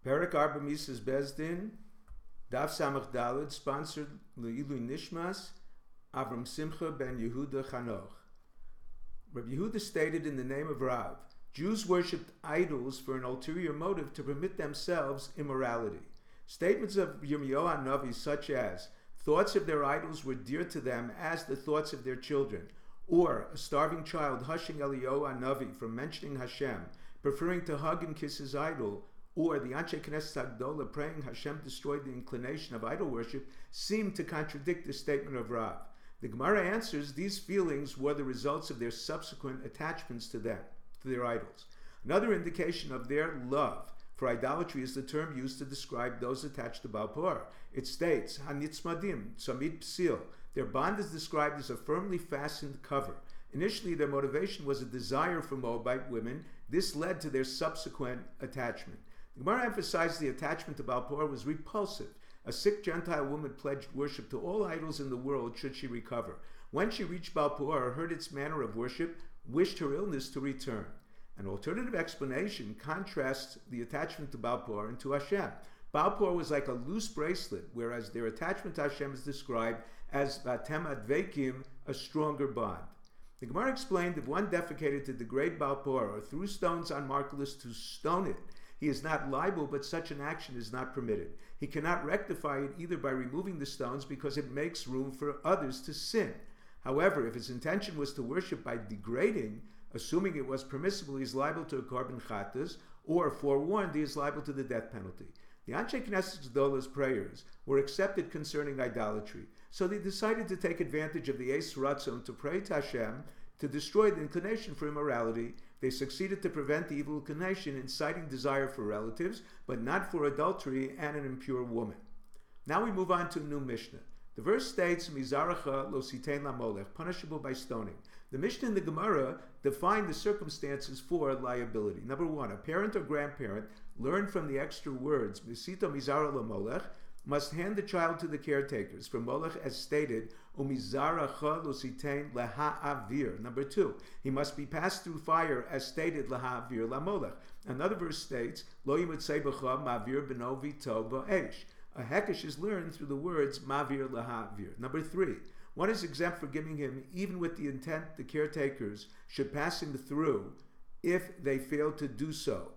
Perek Arba Misas Bezdin, Daf Samach Daled, sponsored Le'ilu Nishmas, Avram Simcha ben Yehuda Chanoch. Rabbi Yehuda stated in the name of Rav, Jews worshipped idols for an ulterior motive to permit themselves immorality. Statements of Yirmiyahu HaNavi such as, thoughts of their idols were dear to them as the thoughts of their children, or a starving child hushing Eliyahu HaNavi from mentioning Hashem, preferring to hug and kiss his idol, or the Anshe Knesset Hagdola praying Hashem destroyed the inclination of idol worship, seem to contradict the statement of Rav. The Gemara answers these feelings were the results of their subsequent attachments to them, to their idols. Another indication of their love for idolatry is the term used to describe those attached to Baal Peor. It states, Hanitzmadim, Tzamid Psil. Their bond is described as a firmly fastened cover. Initially, their motivation was a desire for Moabite women. This led to their subsequent attachment. The Gemara emphasized the attachment to Baal Peor was repulsive. A sick Gentile woman pledged worship to all idols in the world should she recover. When she reached Baal Peor, heard its manner of worship, wished her illness to return. An alternative explanation contrasts the attachment to Baal Peor and to Hashem. Baal Peor was like a loose bracelet, whereas their attachment to Hashem is described as Vatem Advekim, a stronger bond. The Gemara explained if one defecated to degrade Baal Peor or threw stones on Marcellus to stone it, he is not liable, but such an action is not permitted. He cannot rectify it either by removing the stones because it makes room for others to sin. However, if his intention was to worship by degrading, assuming it was permissible, he is liable to a korban chatas, or forewarned, he is liable to the death penalty. The Anshe Knesset Gdola's prayers were accepted concerning idolatry, so they decided to take advantage of the Eis Ratzon to pray to Hashem to destroy the inclination for immorality. They succeeded to prevent the evil inclination, inciting desire for relatives, but not for adultery and an impure woman. Now we move on to a new Mishnah. The verse states, Mizaracha lo sitein la Moloch, punishable by stoning. The Mishnah and the Gemara define the circumstances for liability. Number one, a parent or grandparent learned from the extra words, Misito mizara la Moloch, must hand the child to the caretakers for Moloch as stated, Umizaracha lo sitein laha'avir. Number two, he must be passed through fire as stated laha'avir la Moloch. Another verse states, Lo yimutzei b'cha ma'avir b'no vito ba'esh. A hekesh is learned through the words ma'avir laha'avir. Number three, one is exempt for giving him even with the intent the caretakers should pass him through if they fail to do so,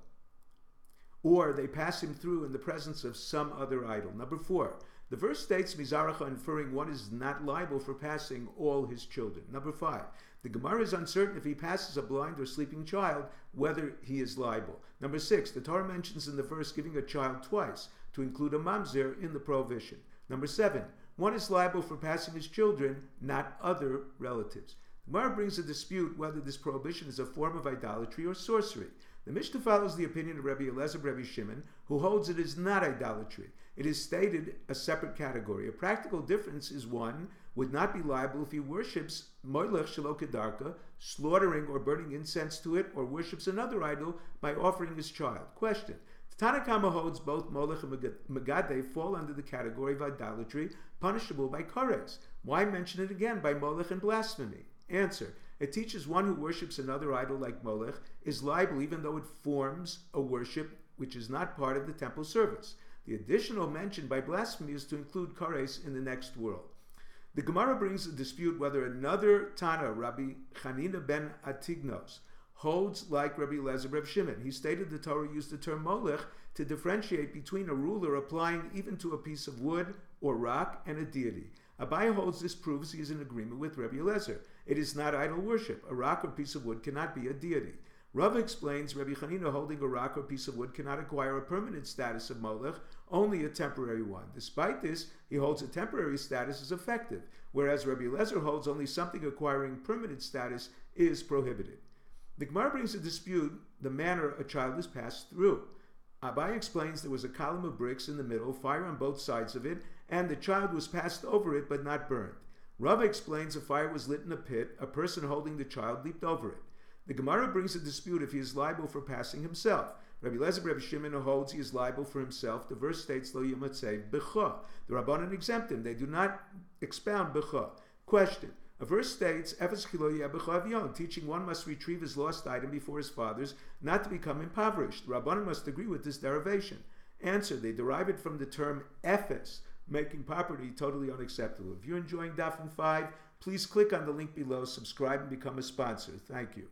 or they pass him through in the presence of some other idol. Number four, the verse states Mizaracha, inferring one is not liable for passing all his children. Number five, the Gemara is uncertain if he passes a blind or sleeping child, whether he is liable. Number six, the Torah mentions in the verse giving a child twice to include a mamzer in the prohibition. Number seven, one is liable for passing his children, not other relatives. The Gemara brings a dispute whether this prohibition is a form of idolatry or sorcery. The Mishnah follows the opinion of Rabbi Elazar Rabbi Shimon, who holds it is not idolatry. It is stated a separate category. A practical difference is one would not be liable if he worships Moloch shelo kedarka, slaughtering or burning incense to it, or worships another idol by offering his child. Question. Tanna Kama holds both Moloch and Megadeh fall under the category of idolatry, punishable by kares. Why mention it again by Moloch and blasphemy? Answer. It teaches one who worships another idol like Moloch is liable even though it forms a worship which is not part of the temple service. The additional mention by blasphemy is to include kares in the next world. The Gemara brings a dispute whether another Tana, Rabbi Chanina ben Atignos, holds like Rabbi Elazar Reb Shimon. He stated the Torah used the term Moloch to differentiate between a ruler applying even to a piece of wood or rock and a deity. Abaye holds this proves he is in agreement with Rabbi Elazar. It is not idol worship. A rock or piece of wood cannot be a deity. Rav explains Rabbi Chanina holding a rock or piece of wood cannot acquire a permanent status of Moloch, only a temporary one. Despite this, he holds a temporary status is effective, whereas Rabbi Elazar holds only something acquiring permanent status is prohibited. The Gemara brings a dispute the manner a child is passed through. Abaye explains there was a column of bricks in the middle, fire on both sides of it, and the child was passed over it but not burned. Rav explains a fire was lit in a pit, a person holding the child leaped over it. The Gemara brings a dispute if he is liable for passing himself. Rabbi Elazar Rabbi Shimon holds he is liable for himself. The verse states, Lo yimatzei b'cha. The Rabbanan exempt him. They do not expound b'cha. Question. A verse states, Efes kilo yeh b'cha avyon, teaching one must retrieve his lost item before his father's, not to become impoverished. The Rabbanan must agree with this derivation. Answer, they derive it from the term efes, making property totally unacceptable. If you're enjoying Daf 5, please click on the link below, subscribe, and become a sponsor. Thank you.